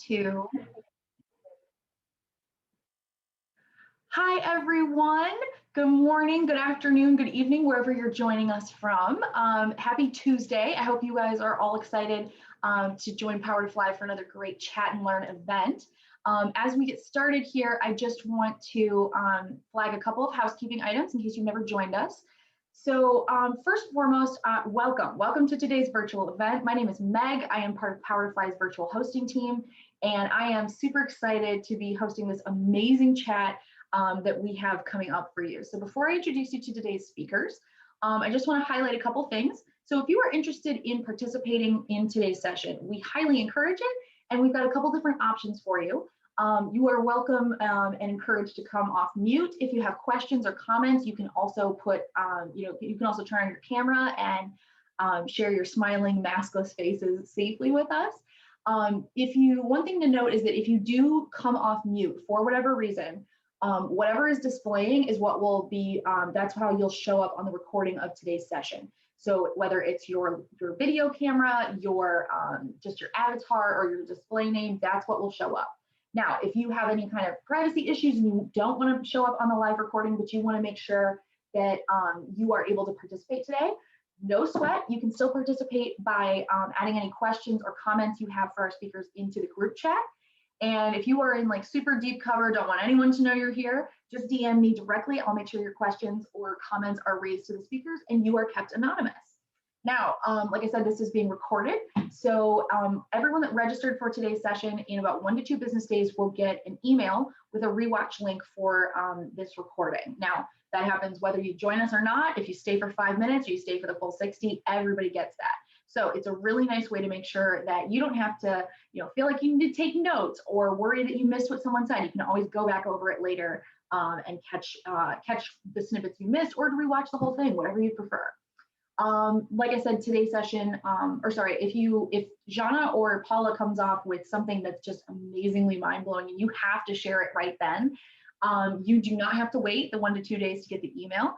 2. Hi, everyone. Good morning, good afternoon, good evening, wherever you're joining us from. Happy Tuesday. I hope you guys are all excited to join Power to Fly for another great Chat and Learn event. As we get started here, I just want to flag a couple of housekeeping items in case you've never joined us. So first and foremost, welcome to today's virtual event. My name is Meg. I am part of Power to Fly's virtual hosting team, and I am super excited to be hosting this amazing chat that we have coming up for you. So before I introduce you to today's speakers, I just want to highlight a couple things. So if you are interested in participating in today's session, we highly encourage it, and we've got a couple different options for you. You are welcome and encouraged to come off mute. If you have questions or comments, you can also put, you can also turn on your camera and share your smiling, maskless faces safely with us. One thing to note is that if you do come off mute for whatever reason, whatever is displaying is what will be, that's how you'll show up on the recording of today's session. So whether it's your video camera, just your avatar or your display name, that's what will show up. Now, if you have any kind of privacy issues and you don't want to show up on the live recording, but you want to make sure that you are able to participate today, no sweat. You can still participate by adding any questions or comments you have for our speakers into the group chat. And if you are in like super deep cover, don't want anyone to know you're here, just DM me directly. I'll make sure your questions or comments are raised to the speakers and you are kept anonymous. Now, like I said, this is being recorded. So everyone that registered for today's session in about 1 to 2 business days will get an email with a rewatch link for this recording. Now, that happens whether you join us or not. If you stay for 5 minutes or you stay for the full 60, everybody gets that. So it's a really nice way to make sure that you don't have to, feel like you need to take notes or worry that you missed what someone said. You can always go back over it later and catch the snippets you missed, or to rewatch the whole thing, whatever you prefer. Like I said, today's session, if Jana or Paula comes off with something that's just amazingly mind-blowing and you have to share it right then, you do not have to wait the 1 to 2 days to get the email.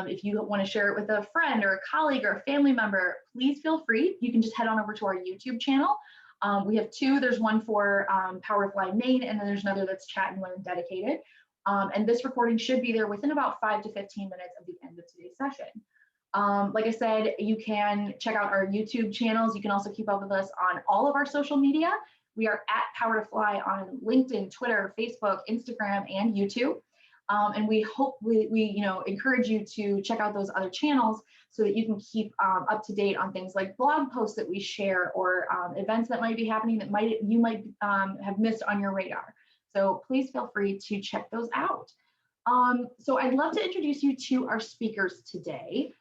If you want to share it with a friend or a colleague or a family member, please feel free. You can just head on over to our YouTube channel. We have 2. There's one for Power to Fly main, and then there's another that's Chat and Learn dedicated. And this recording should be there within about 5 to 15 minutes of the end of today's session. Like I said, you can check out our YouTube channels. You can also keep up with us on all of our social media. We are at Power to Fly on LinkedIn, Twitter, Facebook, Instagram, and YouTube. And we encourage you to check out those other channels so that you can keep up to date on things like blog posts that we share or events that might be happening that you might have missed on your radar. So please feel free to check those out. So I'd love to introduce you to our speakers today.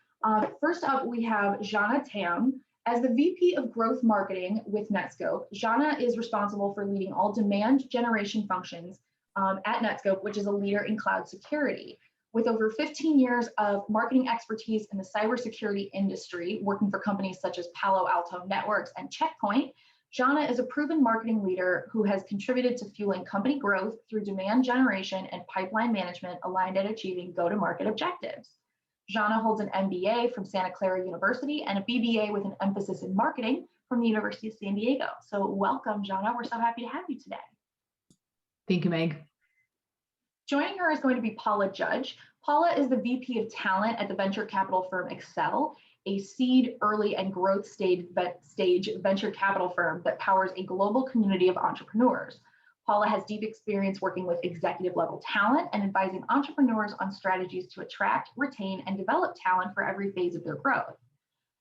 First up, we have Jana Tam. As the VP of Growth Marketing with Netskope, Jana is responsible for leading all demand generation functions at Netskope, which is a leader in cloud security. With over 15 years of marketing expertise in the cybersecurity industry, working for companies such as Palo Alto Networks and Checkpoint, Jana is a proven marketing leader who has contributed to fueling company growth through demand generation and pipeline management aligned at achieving go-to-market objectives. Jana holds an MBA from Santa Clara University and a BBA with an emphasis in marketing from the University of San Diego. So welcome, Jana. We're so happy to have you today. Thank you, Meg. Joining her is going to be Paula Judge. Paula is the VP of Talent at the venture capital firm Excel, a seed, early, and growth stage venture capital firm that powers a global community of entrepreneurs. Paula has deep experience working with executive level talent and advising entrepreneurs on strategies to attract, retain, and develop talent for every phase of their growth.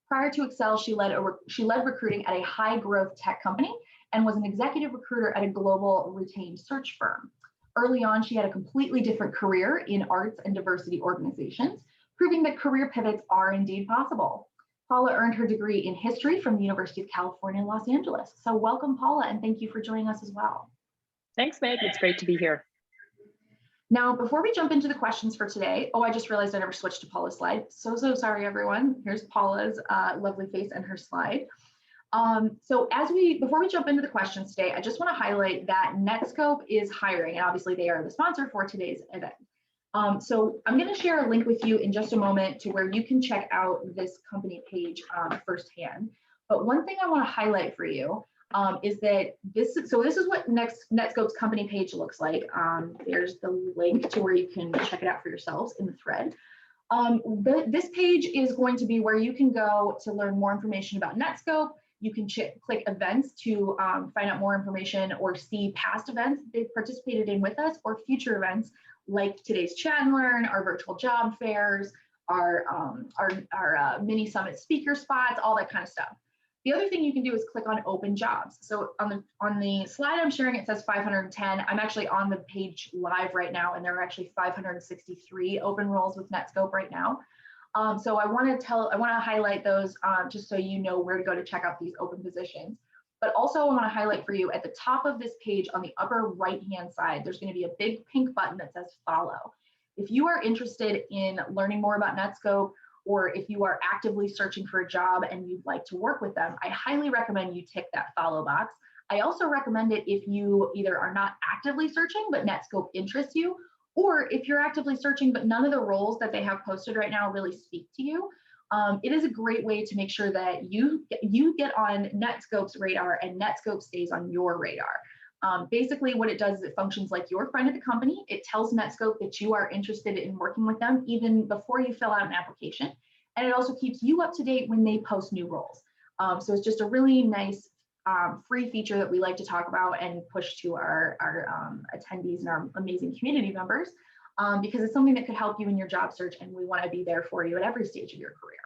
Prior to Excel, she led recruiting at a high growth tech company and was an executive recruiter at a global retained search firm. Early on, she had a completely different career in arts and diversity organizations, proving that career pivots are indeed possible. Paula earned her degree in history from the University of California, Los Angeles. So welcome, Paula, and thank you for joining us as well. Thanks, Meg. It's great to be here. Now, before we jump into the questions for today, I just realized I never switched to Paula's slide. So sorry, everyone. Here's Paula's lovely face and her slide. Before we jump into the questions today, I just want to highlight that Netskope is hiring, and obviously they are the sponsor for today's event. So I'm going to share a link with you in just a moment to where you can check out this company page firsthand. But one thing I want to highlight for you is that this is what Netscope's company page looks like. There's the link to where you can check it out for yourselves in the thread. This page is going to be where you can go to learn more information about Netscope. You can click events to find out more information or see past events they've participated in with us, or future events like today's Chat and Learn, our virtual job fairs, our mini summit speaker spots, all that kind of stuff. The other thing you can do is click on open jobs. So on the slide I'm sharing, it says 510. I'm actually on the page live right now, and there are actually 563 open roles with Netscope right now. So I want to highlight those just so you know where to go to check out these open positions. But also I want to highlight for you at the top of this page on the upper right-hand side, there's going to be a big pink button that says follow. If you are interested in learning more about Netscope, or if you are actively searching for a job and you'd like to work with them, I highly recommend you tick that follow box. I also recommend it if you either are not actively searching, but Netscope interests you, or if you're actively searching, but none of the roles that they have posted right now really speak to you. It is a great way to make sure that you get on Netscope's radar and Netscope stays on your radar. Basically what it does is it functions like your friend at the company. It tells Netscope that you are interested in working with them even before you fill out an application. And it also keeps you up to date when they post new roles. So it's just a really nice free feature that we like to talk about and push to our attendees and our amazing community members, because it's something that could help you in your job search, and we want to be there for you at every stage of your career.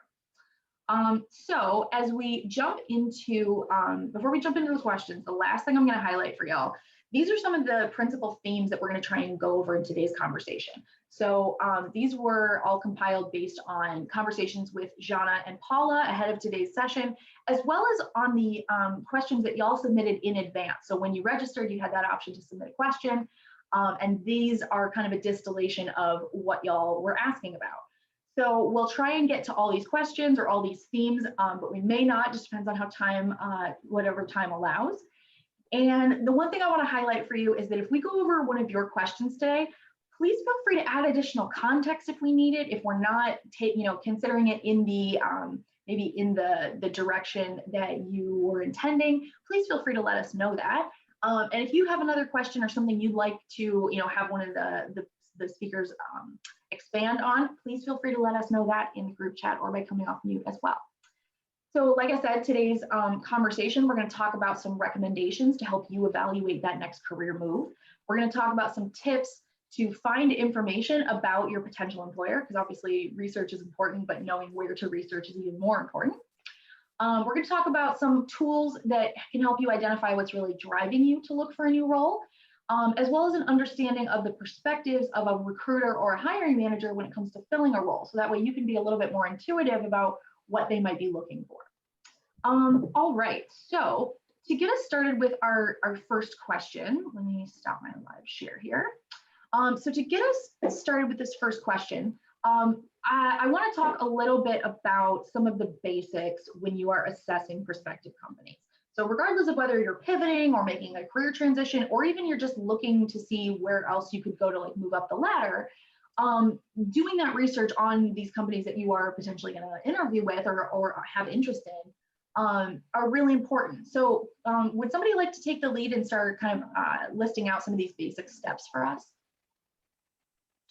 So as we jump into, before we jump into those questions, the last thing I'm going to highlight for y'all, these are some of the principal themes that we're going to try and go over in today's conversation. So these were all compiled based on conversations with Jana and Paula ahead of today's session, as well as on the questions that y'all submitted in advance. So when you registered, you had that option to submit a question. And these are kind of a distillation of what y'all were asking about. So we'll try and get to all these questions or all these themes, but we may not, just depends on how time, whatever time allows. And the one thing I want to highlight for you is that if we go over one of your questions today, please feel free to add additional context if we need it. If we're not considering it in the maybe in the direction that you were intending, please feel free to let us know that. And if you have another question or something you'd like to have one of the speakers expand on, please feel free to let us know that in the group chat or by coming off mute as well. So like I said, today's conversation, we're going to talk about some recommendations to help you evaluate that next career move. We're going to talk about some tips to find information about your potential employer, because obviously research is important, but knowing where to research is even more important. We're going to talk about some tools that can help you identify what's really driving you to look for a new role, as well as an understanding of the perspectives of a recruiter or a hiring manager when it comes to filling a role. So that way you can be a little bit more intuitive about what they might be looking for. All right, so to get us started with our first question, let me stop my live share here. So to get us started with this first question, I want to talk a little bit about some of the basics when you are assessing prospective companies. So regardless of whether you're pivoting or making a career transition, or even you're just looking to see where else you could go to move up the ladder, doing that research on these companies that you are potentially going to interview with or have interest in are really important. So would somebody like to take the lead and start kind of listing out some of these basic steps for us?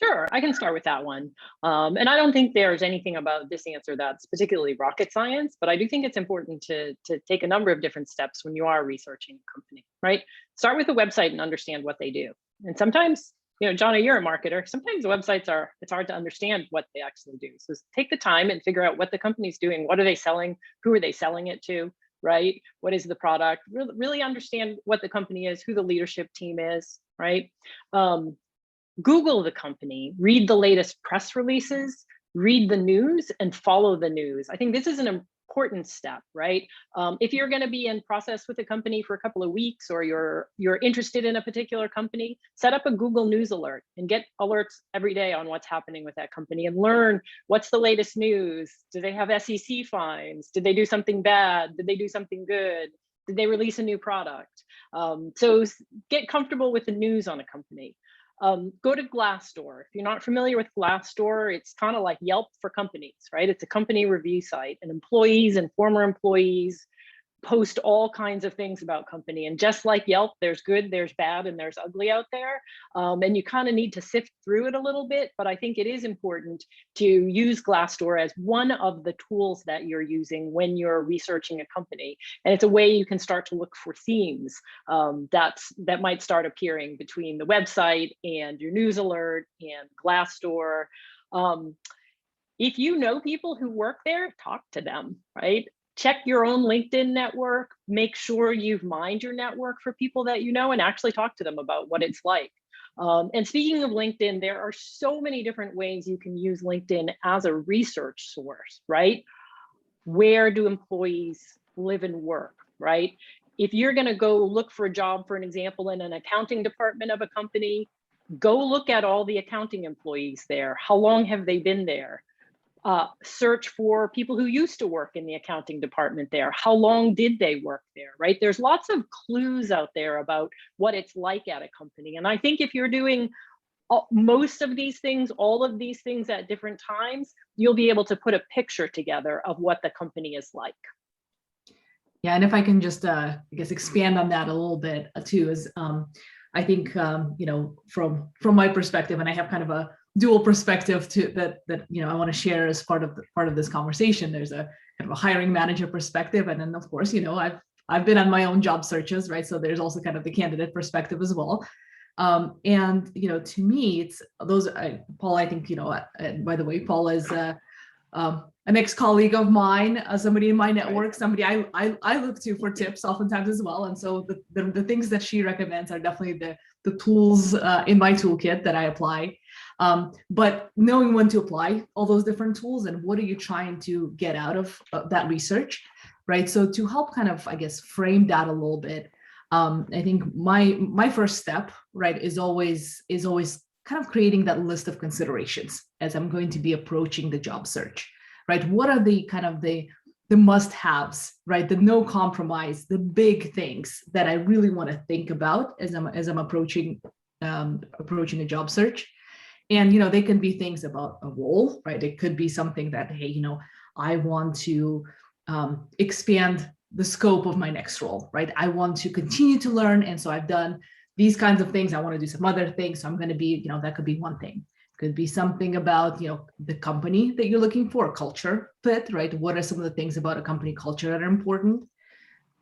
Sure, I can start with that one. And I don't think there's anything about this answer that's particularly rocket science, but I do think it's important to take a number of different steps when you are researching a company, right? Start with the website and understand what they do. And sometimes, Jana, you're a marketer. Sometimes the websites it's hard to understand what they actually do. So take the time and figure out what the company's doing. What are they selling? Who are they selling it to, right? What is the product? Really understand what the company is, who the leadership team is, right? Google the company, read the latest press releases, read the news, and follow the news. I think this is an important step, right? If you're going to be in process with a company for a couple of weeks, or you're interested in a particular company, set up a Google News alert and get alerts every day on what's happening with that company and learn what's the latest news. Do they have SEC fines? Did they do something bad? Did they do something good? Did they release a new product? So get comfortable with the news on a company. Go to Glassdoor. If you're not familiar with Glassdoor, it's kind of like Yelp for companies, right? It's a company review site, and employees and former employees post all kinds of things about company. And just like Yelp, there's good, there's bad, and there's ugly out there. And you kind of need to sift through it a little bit. But I think it is important to use Glassdoor as one of the tools that you're using when you're researching a company. And it's a way you can start to look for themes that might start appearing between the website and your news alert and Glassdoor. If you know people who work there, talk to them, right? Check your own LinkedIn network, make sure you've mined your network for people that you know and actually talk to them about what it's like. And speaking of LinkedIn, there are so many different ways you can use LinkedIn as a research source, right? Where do employees live and work, right? If you're gonna go look for a job, for an example, in an accounting department of a company, go look at all the accounting employees there. How long have they been there? Search for people who used to work in the accounting department there. How long did they work there, right? There's lots of clues out there about what it's like at a company. And I think if you're doing most of these things, all of these things at different times, you'll be able to put a picture together of what the company is like. Yeah, and if I can just, I guess, expand on that a little bit too, is I think, you know, from my perspective, and I have kind of a dual perspective to that you know I want to share as part of this conversation. There's a kind of a hiring manager perspective, and then of course, you know, I've been on my own job searches, right? So there's also kind of the candidate perspective as well. And you know, to me, it's those. Paul, I think, you know, and by the way, Paul is an ex-colleague of mine, somebody in my network, somebody I look to for tips oftentimes as well. And so the things that she recommends are definitely the tools in my toolkit that I apply. But knowing when to apply all those different tools and what are you trying to get out of that research, right? So to help kind of, I guess, frame that a little bit, I think my first step, right, is always kind of creating that list of considerations as I'm going to be approaching the job search, right? What are the kind of the must-haves, right? The no compromise, the big things that I really want to think about as I'm approaching a job search. And, you know, they can be things about a role, right? It could be something that, hey, you know, I want to expand the scope of my next role, right? I want to continue to learn. And so I've done these kinds of things. I want to do some other things. So I'm going to be, you know, that could be one thing. Could be something about, you know, the company that you're looking for, culture fit, right? What are some of the things about a company culture that are important?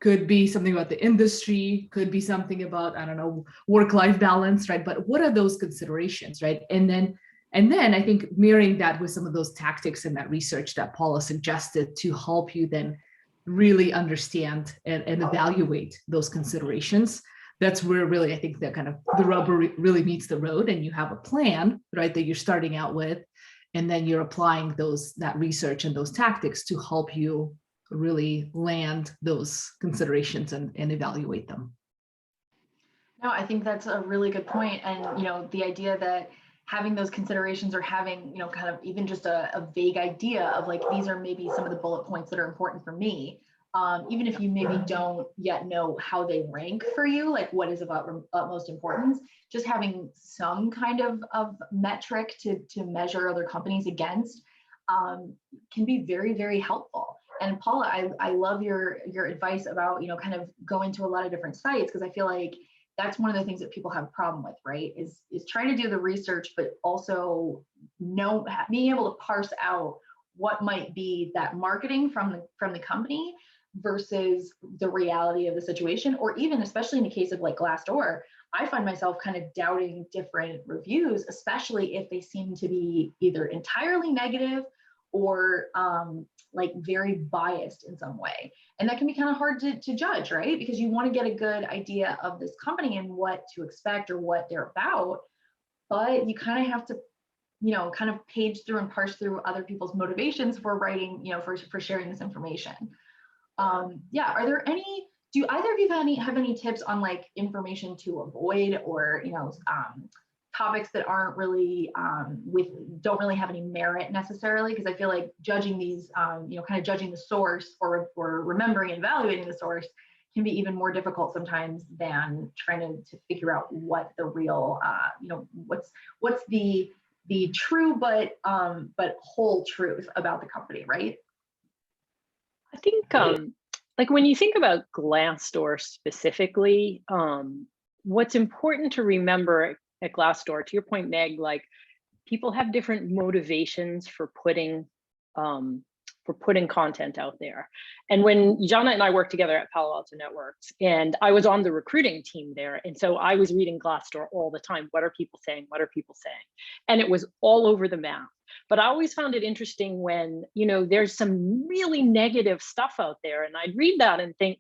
Could be something about the industry, could be something about, I don't know, work-life balance, right? But what are those considerations, right? And then I think mirroring that with some of those tactics and that research that Paula suggested to help you then really understand and evaluate those considerations. That's where really, I think that kind of the rubber really meets the road, and you have a plan, right, that you're starting out with, and then you're applying that research and those tactics to help you really land those considerations and evaluate them. No, I think that's a really good point. And, you know, the idea that having those considerations or having, you know, kind of even just a vague idea of like, these are maybe some of the bullet points that are important for me. Even if you maybe don't yet know how they rank for you, like what is of utmost importance, just having some kind of metric to measure other companies against can be very, very helpful. And Paula, I love your advice about, you know, kind of going to a lot of different sites, because I feel like that's one of the things that people have a problem with, right? Is trying to do the research, but also being able to parse out what might be that marketing from the company versus the reality of the situation. Or even, especially in the case of like Glassdoor, I find myself kind of doubting different reviews, especially if they seem to be either entirely negative or like very biased in some way. And that can be kind of hard to judge, right? Because you want to get a good idea of this company and what to expect or what they're about, but you kind of have to, you know, kind of page through and parse through other people's motivations for writing, you know, for sharing this information. Yeah, do either of you have any tips on like information to avoid, or, you know, topics that aren't really don't really have any merit necessarily? Because I feel like judging these, you know, kind of judging the source or remembering and evaluating the source can be even more difficult sometimes than trying to figure out what the real, you know, what's the true but whole truth about the company, right? I think like when you think about Glassdoor specifically, what's important to remember at Glassdoor, to your point, Meg, like people have different motivations for putting content out there. And when Jana and I worked together at Palo Alto Networks, and I was on the recruiting team there, and so I was reading Glassdoor all the time. What are people saying? What are people saying? And it was all over the map. But I always found it interesting when, there's some really negative stuff out there, and I'd read that and think,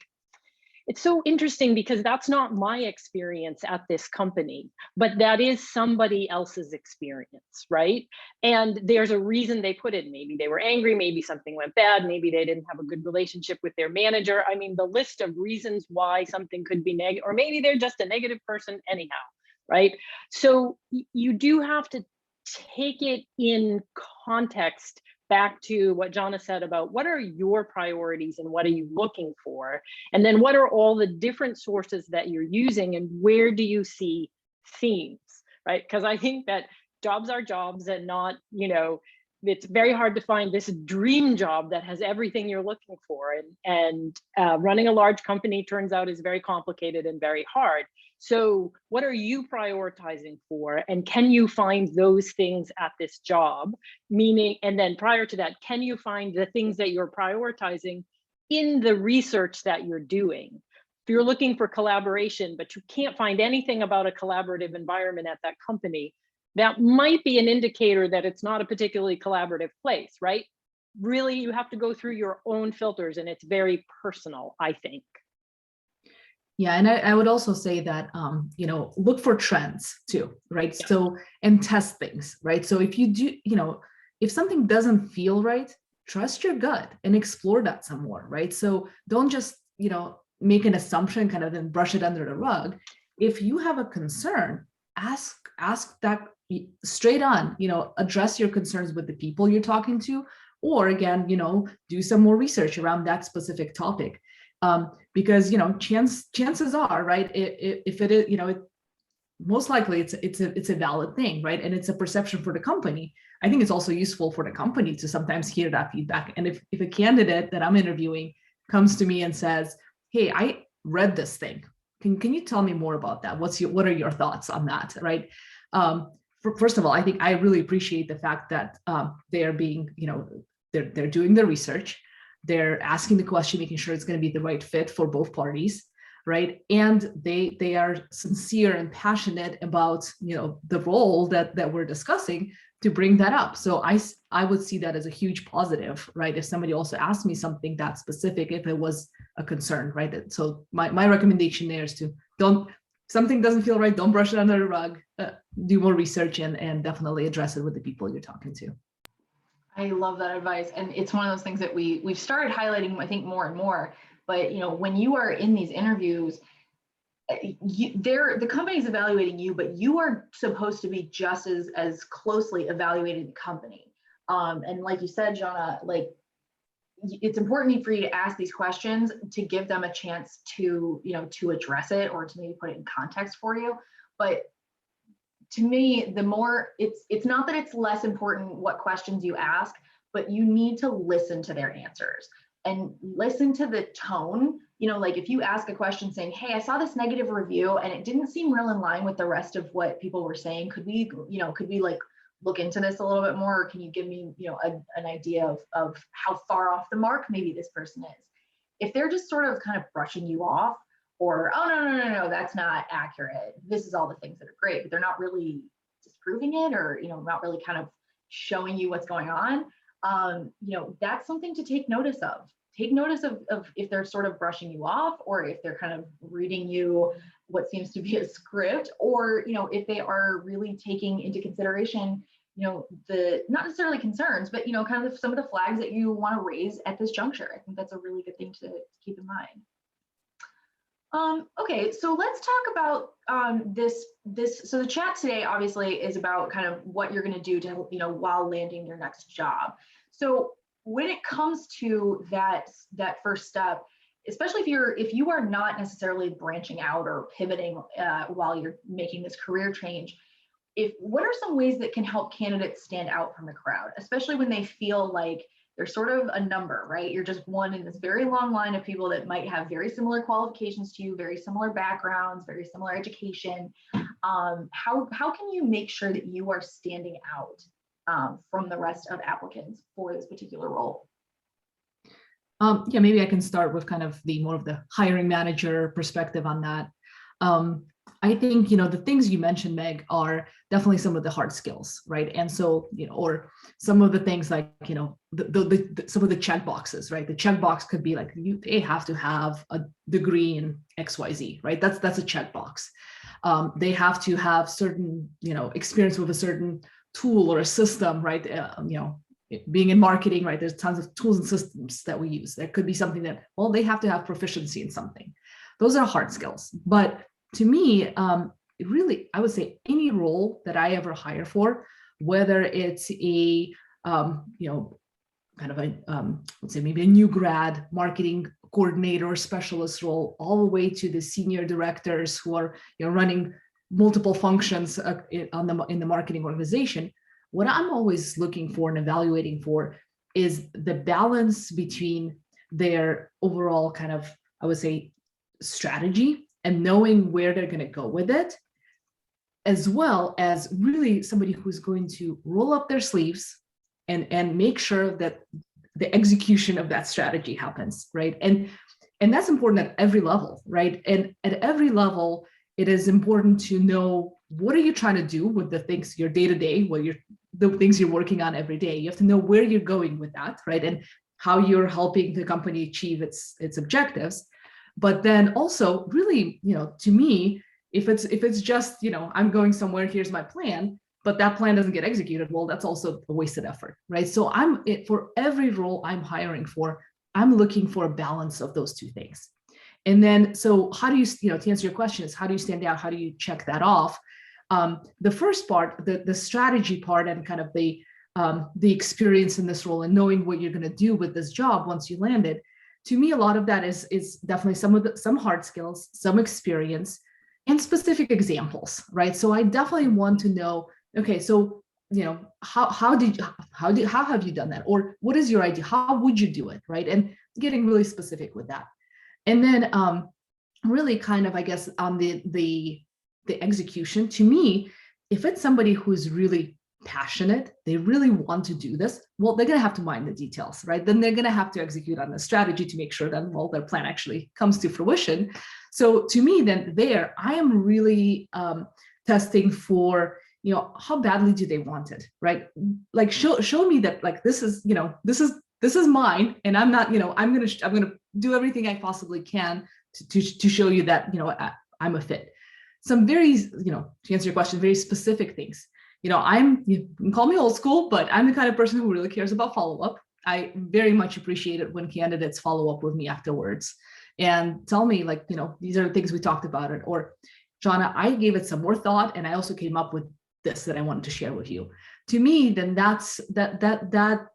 it's so interesting because that's not my experience at this company, but that is somebody else's experience, right? And there's a reason they put it. Maybe they were angry, maybe something went bad, maybe they didn't have a good relationship with their manager. I mean, the list of reasons why something could be negative, or maybe they're just a negative person anyhow, right? So you do have to take it in context, back to what Jana said about what are your priorities and what are you looking for? And then what are all the different sources that you're using and where do you see themes, right? Because I think that jobs are jobs and not, it's very hard to find this dream job that has everything you're looking for. And running a large company turns out is very complicated and very hard. So what are you prioritizing for? And can you find those things at this job? Meaning, and then prior to that, can you find the things that you're prioritizing in the research that you're doing? If you're looking for collaboration, but you can't find anything about a collaborative environment at that company, that might be an indicator that it's not a particularly collaborative place, right? Really, you have to go through your own filters and it's very personal, I think. Yeah, and I would also say that, look for trends too, right? Yeah. So, and test things, right? So if you do, if something doesn't feel right, trust your gut and explore that some more, right? So don't just, make an assumption, kind of then brush it under the rug. If you have a concern, ask that straight on, address your concerns with the people you're talking to, or again, do some more research around that specific topic. Because chances are, right, if it is, most likely it's a valid thing, right, and it's a perception for the company. I think it's also useful for the company to sometimes hear that feedback. And if a candidate that I'm interviewing comes to me and says, "Hey, I read this thing. Can you tell me more about that? What are your thoughts on that?" Right. First of all, I think I really appreciate the fact that they are being, they're doing the research. They're asking the question, making sure it's going to be the right fit for both parties, right? And they are sincere and passionate about, the role that we're discussing to bring that up. So I would see that as a huge positive, right? If somebody also asked me something that specific, if it was a concern, right? So my recommendation there is to something doesn't feel right, don't brush it under the rug, do more research and definitely address it with the people you're talking to. I love that advice. And it's one of those things that we've started highlighting, I think, more and more. But, when you are in these interviews, the company's evaluating you, but you are supposed to be just as closely evaluating the company. And like you said, Jana, like it's important for you to ask these questions to give them a chance to, to address it or to maybe put it in context for you. But to me, the more it's not that it's less important what questions you ask, but you need to listen to their answers and listen to the tone. Like if you ask a question saying, "Hey, I saw this negative review and it didn't seem real in line with the rest of what people were saying. Could we like look into this a little bit more? Or can you give me, an idea of how far off the mark maybe this person is?" If they're just sort of kind of brushing you off, or, "Oh, no, that's not accurate. This is all the things that are great," but they're not really disproving it or, not really kind of showing you what's going on. That's something to take notice of. Take notice of if they're sort of brushing you off or if they're kind of reading you what seems to be a script, or, if they are really taking into consideration, the not necessarily concerns, but, kind of some of the flags that you want to raise at this juncture. I think that's a really good thing to keep in mind. Okay, so let's talk about this. So the chat today obviously is about kind of what you're going to do to, while landing your next job. So when it comes to that first step, especially if you are not necessarily branching out or pivoting while you're making this career change, what are some ways that can help candidates stand out from the crowd, especially when they feel like they're sort of a number, right? You're just one in this very long line of people that might have very similar qualifications to you, very similar backgrounds, very similar education. How can you make sure that you are standing out from the rest of applicants for this particular role? Yeah, maybe I can start with kind of the more of the hiring manager perspective on that. I think, the things you mentioned, Meg, are definitely some of the hard skills, right? And so, or some of the things like, some of the check boxes, right? The check box could be like, they have to have a degree in XYZ, right? That's a check box. They have to have certain, experience with a certain tool or a system, right? Being in marketing, right? There's tons of tools and systems that we use. There could be something that, well, they have to have proficiency in something. Those are hard skills. But to me, really, I would say any role that I ever hire for, whether it's a, kind of a, let's say maybe a new grad marketing coordinator or specialist role, all the way to the senior directors who are, running multiple functions in the marketing organization. What I'm always looking for and evaluating for is the balance between their overall kind of, I would say, strategy and knowing where they're going to go with it, as well as really somebody who's going to roll up their sleeves and make sure that the execution of that strategy happens, right? And that's important at every level, right? And at every level, it is important to know, what are you trying to do with the things, your day-to-day, the things you're working on every day. You have to know where you're going with that, right? And how you're helping the company achieve its objectives. But then also really, to me, if it's just, I'm going somewhere, here's my plan, but that plan doesn't get executed, well, that's also a wasted effort, right? So for every role I'm hiring for, I'm looking for a balance of those two things. And then, so how do you, to answer your question is, how do you stand out? How do you check that off? The first part, the strategy part, and kind of the experience in this role and knowing what you're going to do with this job once you land it. To me, a lot of that is definitely some hard skills, some experience, and specific examples, right? So I definitely want to know, okay, so how have you done that, or what is your idea? How would you do it, right? And getting really specific with that. And then really kind of, I guess, on the execution, to me, if it's somebody who's really passionate, they really want to do this, well, they're going to have to mind the details, right? Then they're going to have to execute on the strategy to make sure that, well, their plan actually comes to fruition. So to me, then I am really testing for, how badly do they want it, right? Like show me that, like, this is mine, and I'm not, I'm going to do everything I possibly can to show you that, I'm a fit. Some very, to answer your question, very specific things. You can call me old school, but I'm the kind of person who really cares about follow-up. I very much appreciate it when candidates follow up with me afterwards and tell me, like, these are the things we talked about it, or Jana, I gave it some more thought and I also came up with this that I wanted to share with you. To me, then that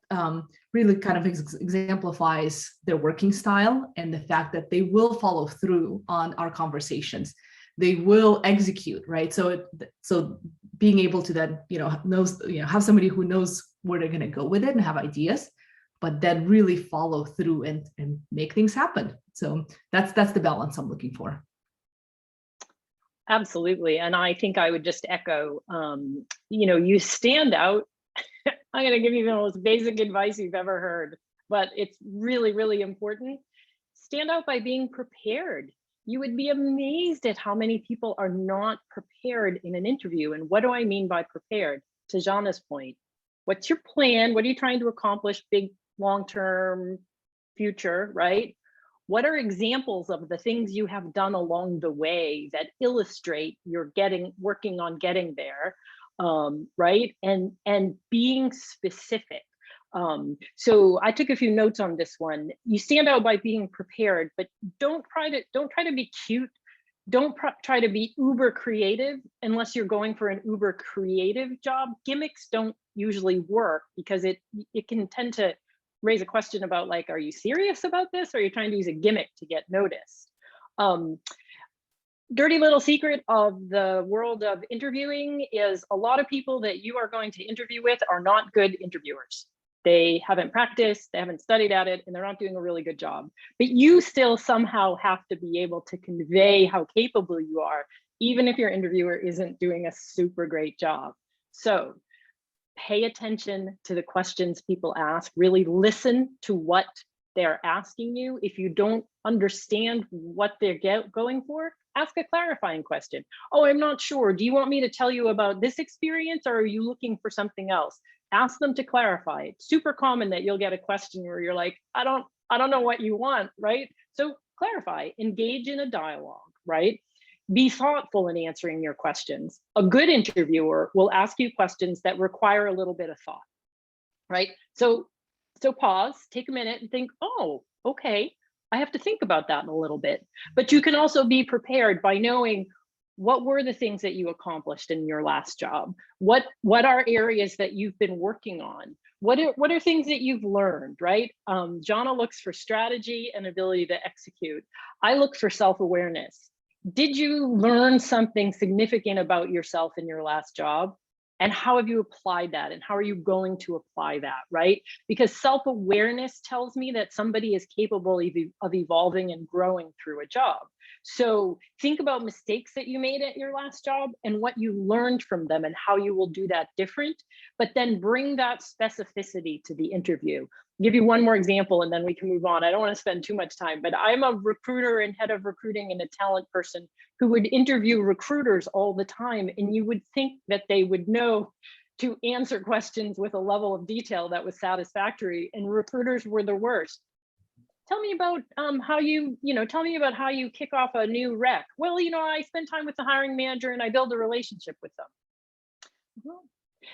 really kind of exemplifies their working style and the fact that they will follow through on our conversations. They will execute, right? So being able to then, have somebody who knows where they're going to go with it and have ideas, but then really follow through and make things happen. So that's the balance I'm looking for. Absolutely. And I think I would just echo, you stand out. I'm going to give you the most basic advice you've ever heard, but it's really, really important. Stand out by being prepared. You would be amazed at how many people are not prepared in an interview. And what do I mean by prepared? To Jana's point, what's your plan? What are you trying to accomplish? Big, long-term future, right? What are examples of the things you have done along the way that illustrate you're working on getting there, right? And being specific. So I took a few notes on this one. You stand out by being prepared, but don't try to be cute. Don't try to be uber creative unless you're going for an uber creative job. Gimmicks don't usually work because it can tend to raise a question about, like, are you serious about this, or are you trying to use a gimmick to get noticed? Dirty little secret of the world of interviewing is a lot of people that you are going to interview with are not good interviewers. they haven't practiced, they haven't studied at it, and they're not doing a really good job. But you still somehow have to be able to convey how capable you are, even if your interviewer isn't doing a super great job. So pay attention to the questions people ask, really listen to what they're asking you. If you don't understand what they're going for, ask a clarifying question. Oh, I'm not sure. Do you want me to tell you about this experience, or are you looking for something else? Ask them to clarify. It's super common that you'll get a question where you're like, I don't know what you want, right? So clarify, engage in a dialogue, right? Be thoughtful in answering your questions. A good interviewer will ask you questions that require a little bit of thought, right? So pause, take a minute and think, oh, okay, I have to think about that in a little bit. But you can also be prepared by knowing what were the things that you accomplished in your last job? What are areas that you've been working on? What are things that you've learned, right? Jana looks for strategy and ability to execute. I look for self-awareness. Did you learn something significant about yourself in your last job? And how have you applied that? And how are you going to apply that, right? Because self-awareness tells me that somebody is capable of evolving and growing through a job. So think about mistakes that you made at your last job and what you learned from them and how you will do that different, but then bring that specificity to the interview. I'll give you one more example and then we can move on. I don't want to spend too much time, but I'm a recruiter and head of recruiting and a talent person who would interview recruiters all the time. And you would think that they would know to answer questions with a level of detail that was satisfactory, and recruiters were the worst. Tell me about how how you kick off a new rec. Well, I spend time with the hiring manager and I build a relationship with them. Well,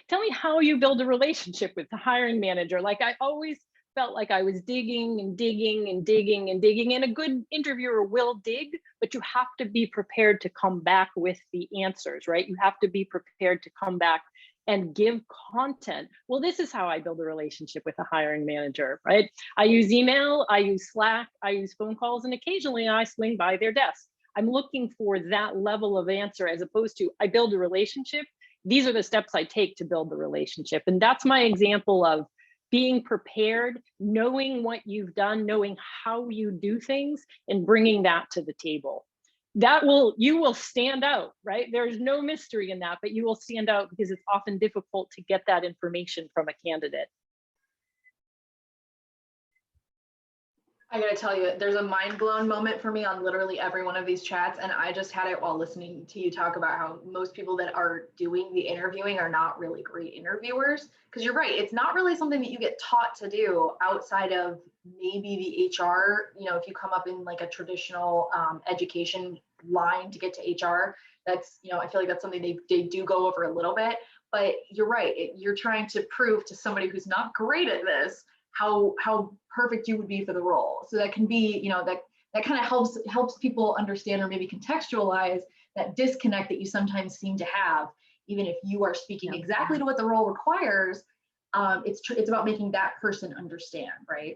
tell me how you build a relationship with the hiring manager. Like, I always felt like I was digging and digging and digging and digging, and a good interviewer will dig, but you have to be prepared to come back with the answers, right? You have to be prepared to come back and give content. Well, this is how I build a relationship with a hiring manager, right? I use email, I use Slack, I use phone calls, and occasionally I swing by their desk. I'm looking for that level of answer as opposed to I build a relationship. These are the steps I take to build the relationship. And that's my example of being prepared, knowing what you've done, knowing how you do things, and bringing that to the table. You will stand out, right? There's no mystery in that, but you will stand out because it's often difficult to get that information from a candidate. I gotta tell you, there's a mind blown moment for me on literally every one of these chats. And I just had it while listening to you talk about how most people that are doing the interviewing are not really great interviewers. Because you're right, it's not really something that you get taught to do outside of maybe the HR. If you come up in like a traditional education line to get to HR, that's, I feel like that's something they do go over a little bit. But you're right, you're trying to prove to somebody who's not great at this how perfect you would be for the role. So that can be, that kind of helps people understand or maybe contextualize that disconnect that you sometimes seem to have, even if you are speaking exactly to what the role requires. It's about making that person understand, right?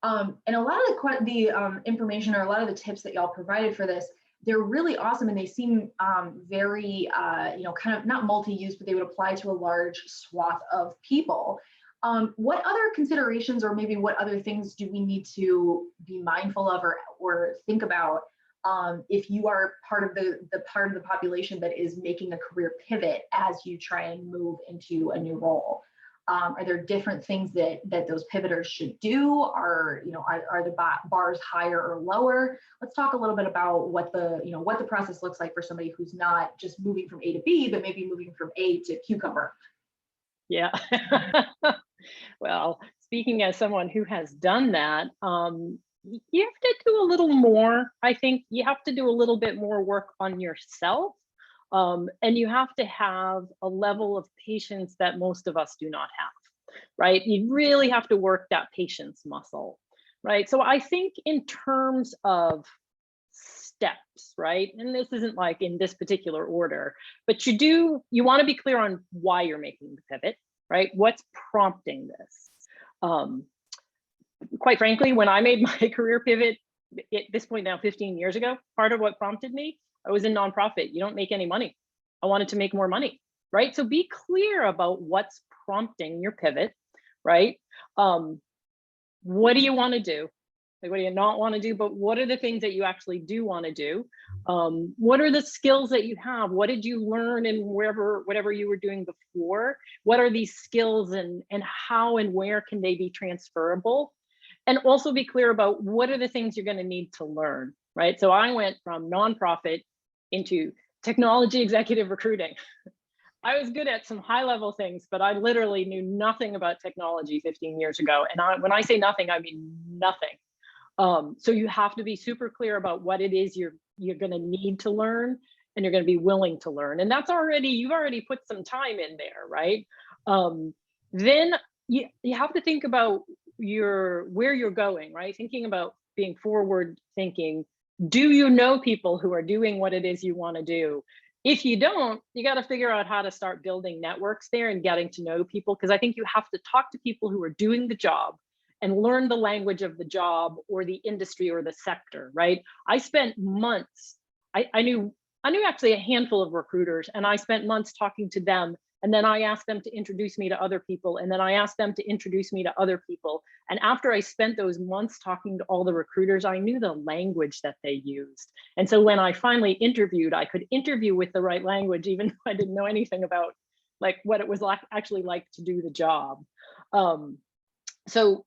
And a lot of the information or a lot of the tips that y'all provided for this, they're really awesome, and they seem very, kind of not multi-use, but they would apply to a large swath of people. What other considerations or maybe what other things do we need to be mindful of or think about if you are part of the part of the population that is making a career pivot as you try and move into a new role? Are there different things that those pivoters should do? Are the bars higher or lower? Let's talk a little bit about what the process looks like for somebody who's not just moving from A to B, but maybe moving from A to cucumber. Yeah. Well, speaking as someone who has done that, you have to do a little more. I think you have to do a little bit more work on yourself. And you have to have a level of patience that most of us do not have, right? You really have to work that patience muscle, right? So I think in terms of steps, right? And this isn't like in this particular order, but you want to be clear on why you're making the pivot, right? What's prompting this? Quite frankly, when I made my career pivot at this point now 15 years ago, part of what prompted me, I was in nonprofit. You don't make any money. I wanted to make more money, right? So be clear about what's prompting your pivot, right? What do you want to do? Like, what do you not want to do? But what are the things that you actually do want to do? What are the skills that you have? What did you learn in whatever you were doing before? What are these skills, and how and where can they be transferable? And also be clear about what are the things you're going to need to learn, right? So I went from nonprofit into technology executive recruiting. I was good at some high level things, but I literally knew nothing about technology 15 years ago. And when I say nothing, I mean nothing. So you have to be super clear about what it is you're going to need to learn, and you're going to be willing to learn. And that's you've already put some time in there, right? Then you have to think about where you're going, right? Thinking about being forward thinking. Do you know people who are doing what it is you want to do? If you don't, you got to figure out how to start building networks there and getting to know people, because I think you have to talk to people who are doing the job and learn the language of the job or the industry or the sector, right? I spent months, I knew actually a handful of recruiters, and I spent months talking to them. And then I asked them to introduce me to other people. And then I asked them to introduce me to other people. And after I spent those months talking to all the recruiters, I knew the language that they used. And so when I finally interviewed, I could interview with the right language, even though I didn't know anything about like what it was actually like to do the job. So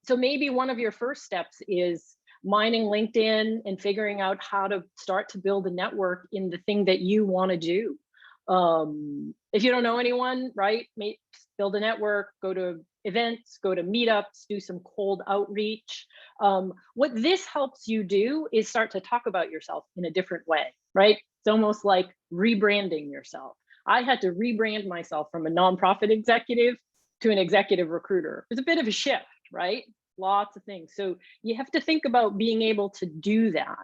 maybe one of your first steps is mining LinkedIn and figuring out how to start to build a network in the thing that you want to do. If you don't know anyone, right, build a network, go to events, go to meetups, do some cold outreach. What this helps you do is start to talk about yourself in a different way, right? It's almost like rebranding yourself. I had to rebrand myself from a nonprofit executive to an executive recruiter. It's a bit of a shift, right? Lots of things. So you have to think about being able to do that.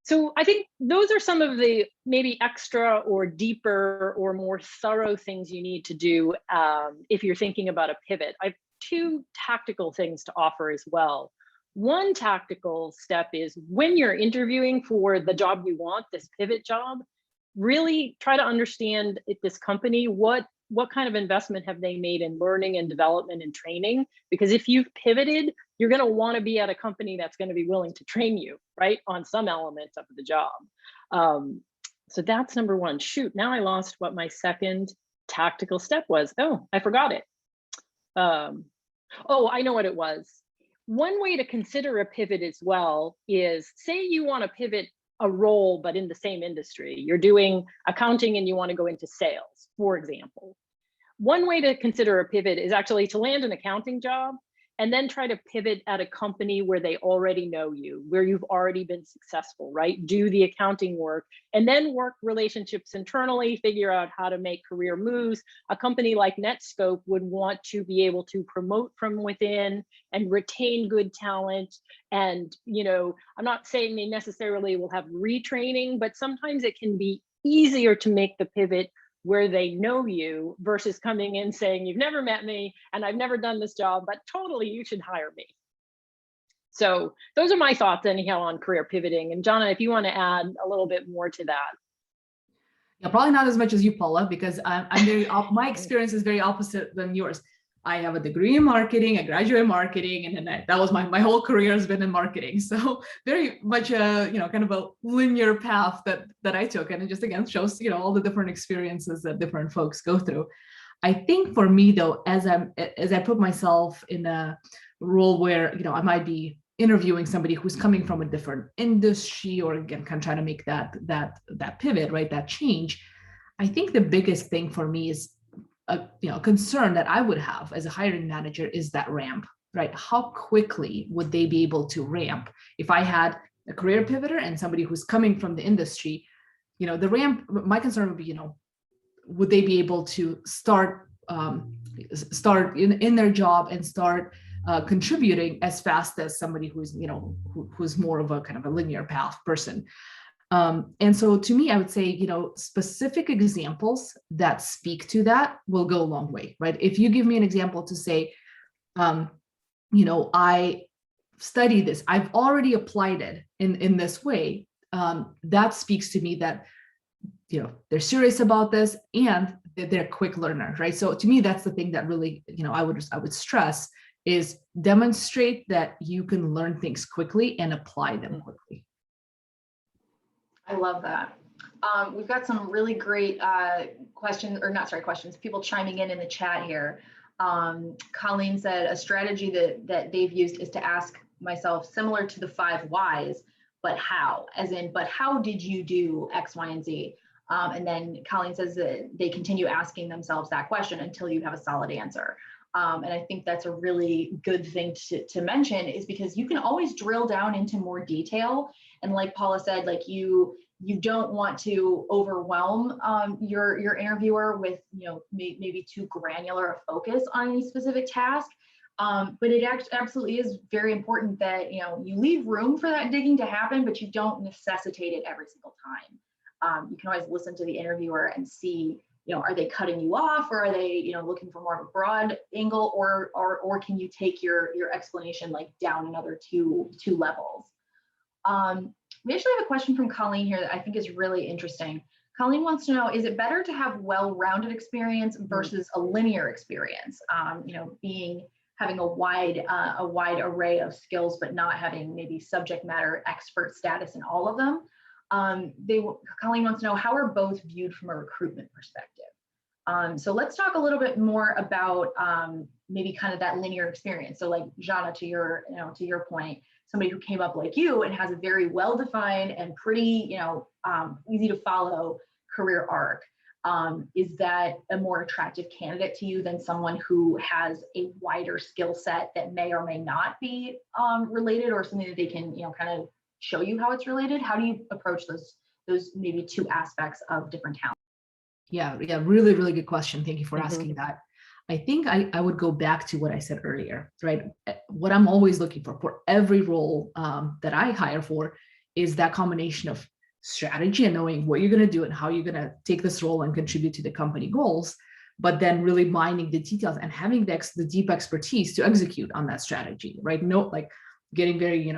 So I think those are some of the maybe extra or deeper or more thorough things you need to do if you're thinking about a pivot. I have two tactical things to offer as well. One tactical step is when you're interviewing for the job you want, this pivot job, really try to understand at this company what kind of investment have they made in learning and development and training? Because if you've pivoted, you're going to want to be at a company that's going to be willing to train you, right, on some element of the job. So that's number one. Shoot, now I lost what my second tactical step was. Oh, I forgot it. Oh, I know what it was. One way to consider a pivot as well is, say you want to pivot a role, but in the same industry. You're doing accounting and you want to go into sales, for example. One way to consider a pivot is actually to land an accounting job and then try to pivot at a company where they already know you, where you've already been successful, right? Do the accounting work and then work relationships internally, figure out how to make career moves. A company like Netskope would want to be able to promote from within and retain good talent. And, you know, I'm not saying they necessarily will have retraining, but sometimes it can be easier to make the pivot where they know you versus coming in saying, you've never met me and I've never done this job, but totally you should hire me. So those are my thoughts anyhow on career pivoting. And Jana, if you want to add a little bit more to that. Yeah, probably not as much as you, Paula, because my experience is very opposite than yours. I have a degree in marketing, I graduated in marketing, and then that was my whole career has been in marketing. So very much a, you know, kind of a linear path that I took. And it just, again, shows, you know, all the different experiences that different folks go through. I think for me though, as I put myself in a role where, you know, I might be interviewing somebody who's coming from a different industry, or again, kind of trying to make that pivot, right, that change. I think the biggest thing for me is a concern that I would have as a hiring manager is that ramp, right? How quickly would they be able to ramp? If I had a career pivoter and somebody who's coming from the industry, you know, the ramp, my concern would be, you know, would they be able to start in their job and start contributing as fast as somebody who's, you know, who's more of a kind of a linear path person. And so to me, I would say, you know, specific examples that speak to that will go a long way, right? If you give me an example to say, you know, I studied this, I've already applied it in this way, that speaks to me that, you know, they're serious about this and they're a quick learner, right? So to me, that's the thing that really, I would stress is demonstrate that you can learn things quickly and apply them quickly. I love that. We've got some really great questions, or not, sorry, questions, people chiming in the chat here. Colleen said a strategy that they've used is to ask myself, similar to the 5 whys, but how? As in, but how did you do X, Y, and Z? And then Colleen says that they continue asking themselves that question until you have a solid answer. And I think that's a really good thing to mention, is because you can always drill down into more detail. And like Paula said, like you don't want to overwhelm your interviewer with maybe too granular a focus on any specific task. But it absolutely is very important that you leave room for that digging to happen, but you don't necessitate it every single time. You can always listen to the interviewer and see, are they cutting you off, or are they looking for more of a broad angle, or can you take your explanation like down another two levels? We actually have a question from Colleen here that I think is really interesting. Colleen wants to know, is it better to have well-rounded experience versus a linear experience? Having a wide array of skills, but not having maybe subject matter expert status in all of them. Colleen wants to know, how are both viewed from a recruitment perspective? So let's talk a little bit more about maybe kind of that linear experience. So like Jana, to your point, somebody who came up like you and has a very well-defined and pretty, easy to follow career arc. Is that a more attractive candidate to you than someone who has a wider skill set that may or may not be related, or something that they can, kind of show you how it's related? How do you approach those maybe 2 aspects of different talents? Yeah, really, really good question. Thank you for asking that. I think I would go back to what I said earlier, right? What I'm always looking for every role that I hire for is that combination of strategy and knowing what you're going to do and how you're going to take this role and contribute to the company goals, but then really mining the details and having the deep expertise to execute on that strategy, right? Like getting very,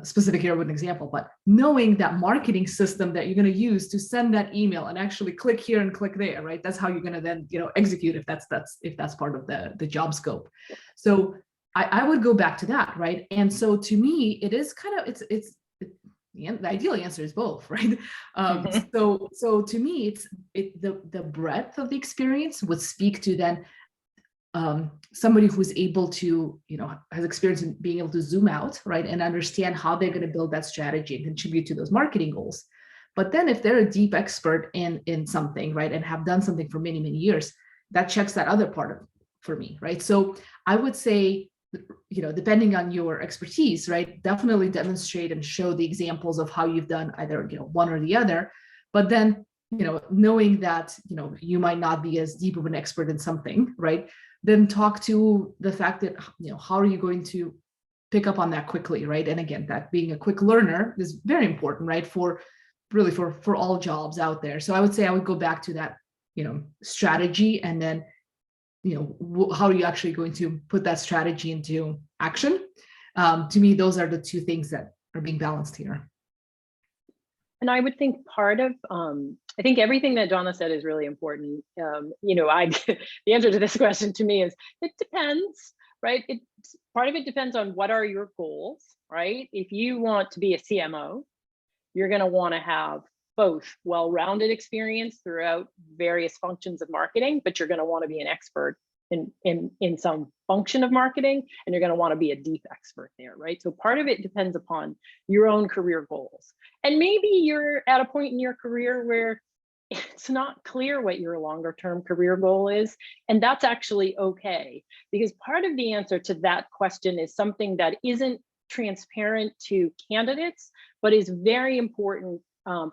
specific here with an example, but knowing that marketing system that you're going to use to send that email and actually click here and click there, right? That's how you're going to then, execute if that's part of the job scope. So I would go back to that, right? And so to me, it is kind of, the ideal answer is both, right? So to me, the breadth of the experience would speak to then somebody who's able to, has experience in being able to zoom out, right, and understand how they're going to build that strategy and contribute to those marketing goals. But then if they're a deep expert in something, right, and have done something for many, many years, that checks that other part for me, right? So I would say, depending on your expertise, right, definitely demonstrate and show the examples of how you've done either, one or the other, but then, knowing that, you might not be as deep of an expert in something, right, then talk to the fact that, how are you going to pick up on that quickly, right? And again, that being a quick learner is very important, right? For all jobs out there. So I would say I would go back to that, strategy, and then, how are you actually going to put that strategy into action? To me, those are the 2 things that are being balanced here. And I would think part of, I think everything that Jana said is really important. The answer to this question to me is, it depends, right? Part of it depends on what are your goals, right? If you want to be a CMO, you're going to want to have both well-rounded experience throughout various functions of marketing, but you're going to want to be an expert in some function of marketing, and you're going to want to be a deep expert there, right? So part of it depends upon your own career goals. And maybe you're at a point in your career where it's not clear what your longer term career goal is, and that's actually okay, because part of the answer to that question is something that isn't transparent to candidates, but is very important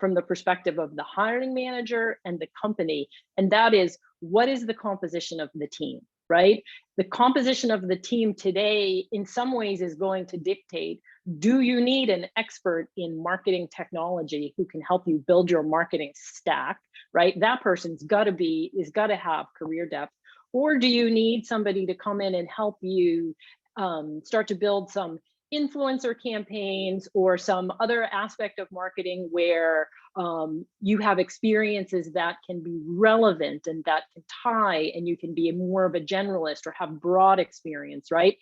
from the perspective of the hiring manager and the company, and that is, what is the composition of the team, right? The composition of the team today, in some ways, is going to dictate, do you need an expert in marketing technology who can help you build your marketing stack, right? That person's got to have career depth. Or do you need somebody to come in and help you start to build some influencer campaigns or some other aspect of marketing where you have experiences that can be relevant and that can tie, and you can be more of a generalist or have broad experience, right?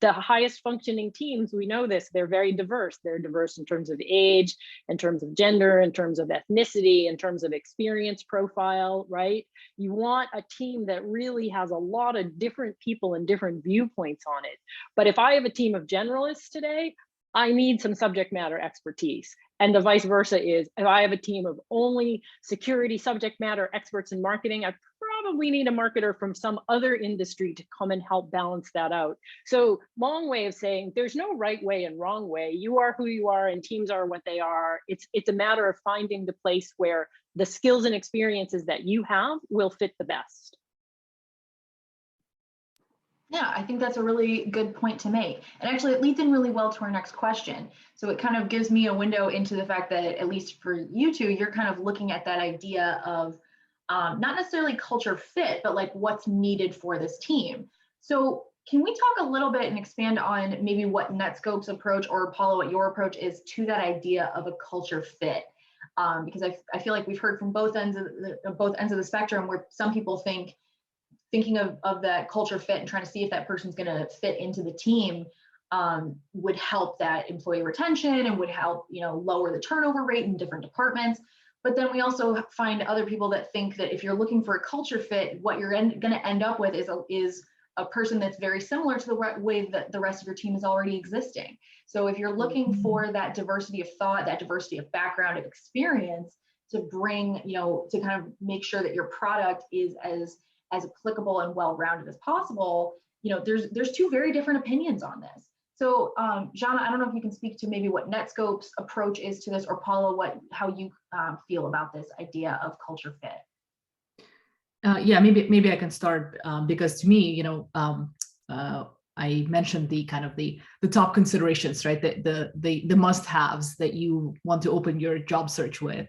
The highest functioning teams, we know this, they're very diverse. They're diverse in terms of age, in terms of gender, in terms of ethnicity, in terms of experience profile, right? You want a team that really has a lot of different people and different viewpoints on it. But if I have a team of generalists today, I need some subject matter expertise. And the vice versa is, if I have a team of only security subject matter experts in marketing, I probably need a marketer from some other industry to come and help balance that out. So long way of saying there's no right way and wrong way. You are who you are and teams are what they are. It's a matter of finding the place where the skills and experiences that you have will fit the best. Yeah, I think that's a really good point to make. And actually, it leads in really well to our next question. So it kind of gives me a window into the fact that, at least for you two, you're kind of looking at that idea of not necessarily culture fit, but like what's needed for this team. So can we talk a little bit and expand on maybe what Netskope's approach, or Paula, what your approach is to that idea of a culture fit? Because I feel like we've heard from both ends of the spectrum, where some people thinking of that culture fit and trying to see if that person's going to fit into the team would help that employee retention and would help, lower the turnover rate in different departments. But then we also find other people that think that if you're looking for a culture fit, what you're going to end up with is a person that's very similar to the way that the rest of your team is already existing. So if you're looking for that diversity of thought, that diversity of background, of experience to bring, to kind of make sure that your product is as applicable and well-rounded as possible, there's two very different opinions on this. So Jana, I don't know if you can speak to maybe what Netskope's approach is to this, or Paula, how you feel about this idea of culture fit. Yeah, maybe I can start because to me, I mentioned the kind of the top considerations, right? The must-haves that you want to open your job search with.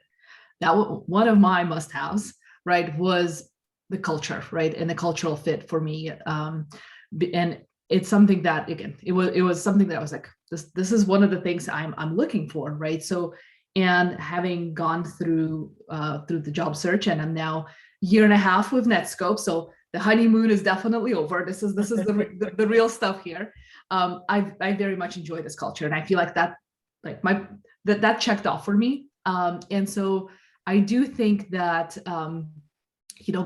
That one of my must-haves, right, was the culture, right, and the cultural fit for me. And it's something that, again, it was something that I was like, this is one of the things I'm looking for, right? So, and having gone through the job search, and I'm now year and a half with Netskope, so the honeymoon is definitely over. This is the real stuff here. I very much enjoy this culture, and I feel like that checked off for me. And so I do think that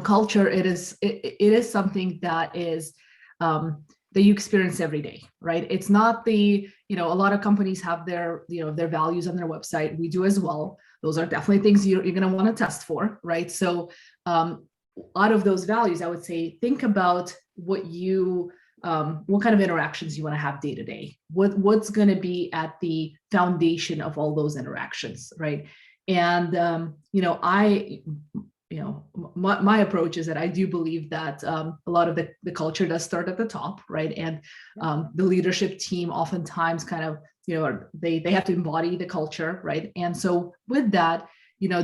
culture, it is something that is that you experience every day, right? It's not a lot of companies have their values on their website. We do as well. Those are definitely things you're going to want to test for, right? So out of those values, I would say, think about what kind of interactions you want to have day to day. What's going to be at the foundation of all those interactions, right? And my approach is that I do believe that a lot of the culture does start at the top, right? And the leadership team oftentimes kind of, they have to embody the culture, right? And so with that,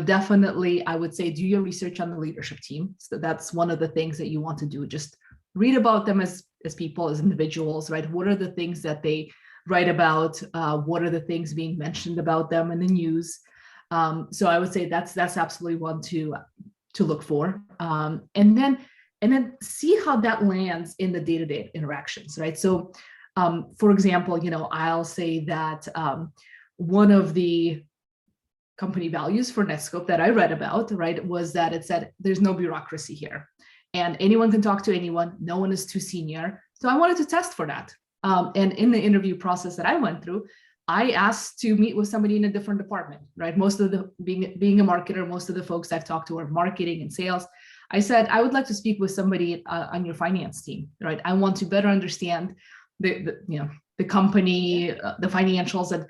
definitely I would say do your research on the leadership team. So that's one of the things that you want to do. Just read about them as people, as individuals, right? What are the things that they write about? What are the things being mentioned about them in the news? So I would say that's absolutely one to look for, and then see how that lands in the day-to-day interactions, right? So, for example, I'll say that one of the company values for Netskope that I read about, right, was that it said there's no bureaucracy here, and anyone can talk to anyone. No one is too senior. So I wanted to test for that, and in the interview process that I went through, I asked to meet with somebody in a different department, right? Most of being a marketer, most of the folks I've talked to are marketing and sales. I said, I would like to speak with somebody on your finance team, right? I want to better understand the company, the financials, and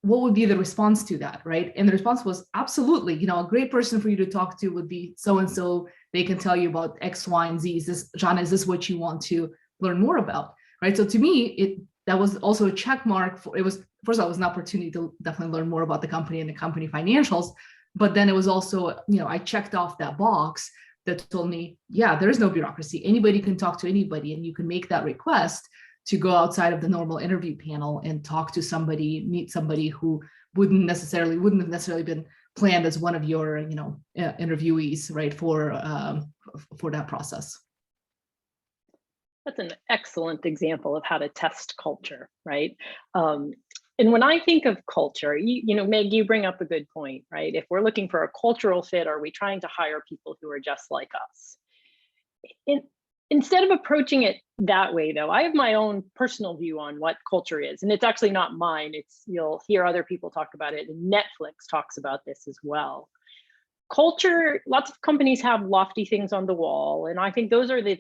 what would be the response to that, right? And the response was absolutely, a great person for you to talk to would be so-and-so. They can tell you about X, Y, and Z. Jana, is this what you want to learn more about, right? So to me, that was also a check mark. First of all, it was an opportunity to definitely learn more about the company and the company financials. But then it was also, I checked off that box that told me, yeah, there is no bureaucracy. Anybody can talk to anybody, and you can make that request to go outside of the normal interview panel and talk to somebody, meet somebody who wouldn't have necessarily been planned as one of your, interviewees, right, for that process. That's an excellent example of how to test culture, right? And when I think of culture, Meg, you bring up a good point, right? If we're looking for a cultural fit, are we trying to hire people who are just like us? Instead of approaching it that way, though, I have my own personal view on what culture is, and it's actually not mine. You'll hear other people talk about it, and Netflix talks about this as well. Culture, lots of companies have lofty things on the wall, and I think those are the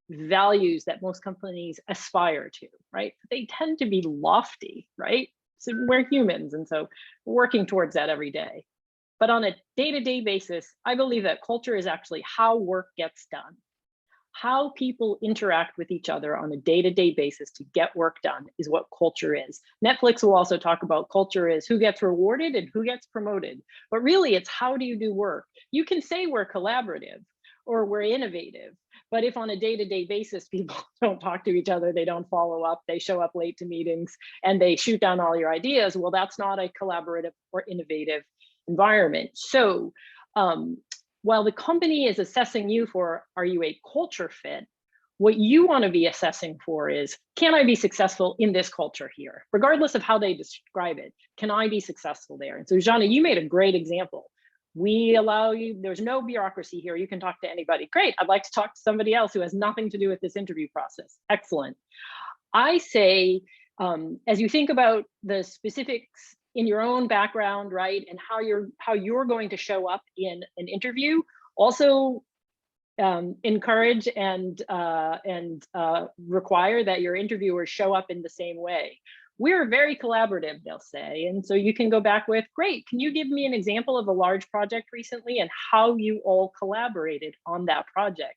values that most companies aspire to, right? They tend to be lofty, right? So we're humans, and so we're working towards that every day. But on a day-to-day basis, I believe that culture is actually how work gets done. How people interact with each other on a day-to-day basis to get work done is what culture is. Netflix will also talk about culture is who gets rewarded and who gets promoted. But really, it's how do you do work? You can say we're collaborative or we're innovative, but if on a day-to-day basis, people don't talk to each other, they don't follow up, they show up late to meetings, and they shoot down all your ideas, well, that's not a collaborative or innovative environment. So while the company is assessing you for, are you a culture fit? What you want to be assessing for is, can I be successful in this culture here? Regardless of how they describe it, can I be successful there? And so Jana, you made a great example. We allow you, there's no bureaucracy here. You can talk to anybody. Great, I'd like to talk to somebody else who has nothing to do with this interview process. Excellent. I say, as you think about the specifics in your own background, right, and how you're going to show up in an interview, also encourage and require that your interviewers show up in the same way. We're very collaborative, they'll say. And so you can go back with, great, can you give me an example of a large project recently and how you all collaborated on that project?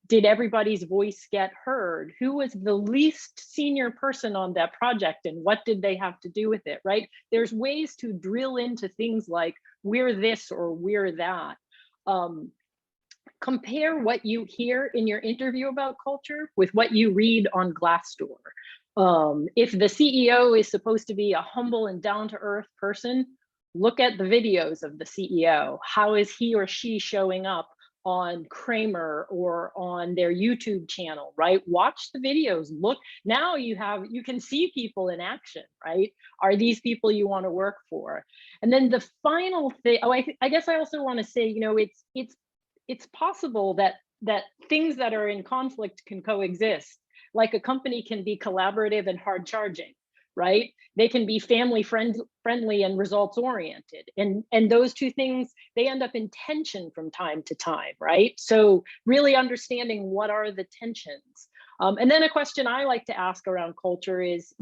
Did everybody's voice get heard? Who was the least senior person on that project and what did they have to do with it, right? There's ways to drill into things like we're this or we're that. Compare what you hear in your interview about culture with what you read on Glassdoor. If the CEO is supposed to be a humble and down-to-earth person, look at the videos of the CEO. How is he or she showing up on Kramer or on their YouTube channel, right? Watch the videos. Look, now you can see people in action, right? Are these people you want to work for? And then the final thing, I guess I also want to say, it's possible that things that are in conflict can coexist. Like a company can be collaborative and hard charging, right? They can be family friendly and results oriented. And those two things, they end up in tension from time to time, right? So really understanding what are the tensions. And then a question I like to ask around culture is,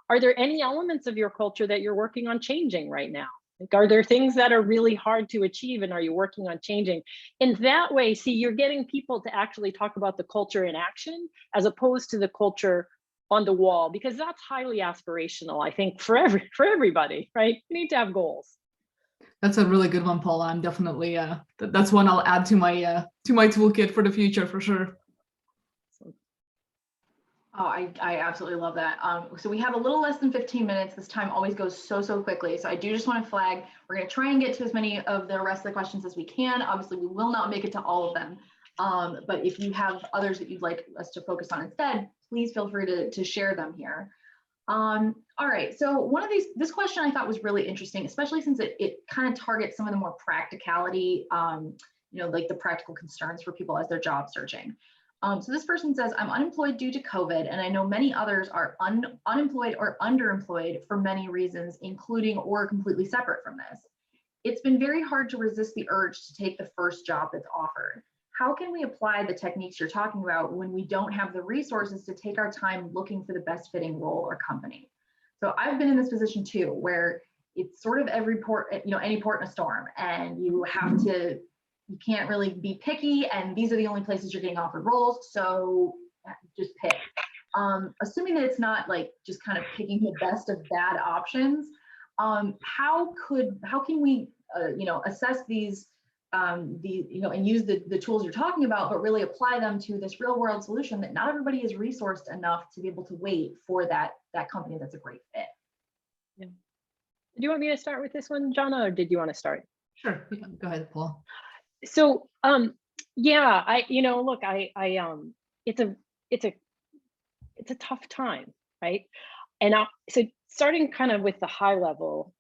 are there any elements of your culture that you're working on changing right now? Like, are there things that are really hard to achieve and are you working on changing? In that way, see, you're getting people to actually talk about the culture in action as opposed to the culture on the wall, because that's highly aspirational, I think, for everybody, right? You need to have goals. That's a really good one, Paula. I'm definitely that's one I'll add to my toolkit for the future for sure. Oh, I absolutely love that. So we have a little less than 15 minutes. This time always goes so quickly. So I do just want to flag, we're going to try and get to as many of the rest of the questions as we can. Obviously, we will not make it to all of them. But if you have others that you'd like us to focus on instead, please feel free to share them here. All right, so this question I thought was really interesting, especially since it kind of targets some of the more practicality, like the practical concerns for people as they're job searching. So this person says, I'm unemployed due to COVID, and I know many others are unemployed or underemployed for many reasons, including or completely separate from this. It's been very hard to resist the urge to take the first job that's offered. How can we apply the techniques you're talking about when we don't have the resources to take our time looking for the best fitting role or company? So I've been in this position too, where it's sort of any port in a storm, and you can't really be picky, and these are the only places you're getting offered roles, so just pick. Assuming that it's not like just kind of picking the best of bad options, how can we assess these and use the tools you're talking about, but really apply them to this real world solution that not everybody is resourced enough to be able to wait for that company that's a great fit? Yeah. Do you want me to start with this one, Jana, or did you want to start? Sure, yeah, go ahead, Paul. So, yeah, look, it's a, it's a, it's a tough time, right? And so starting kind of with the high level,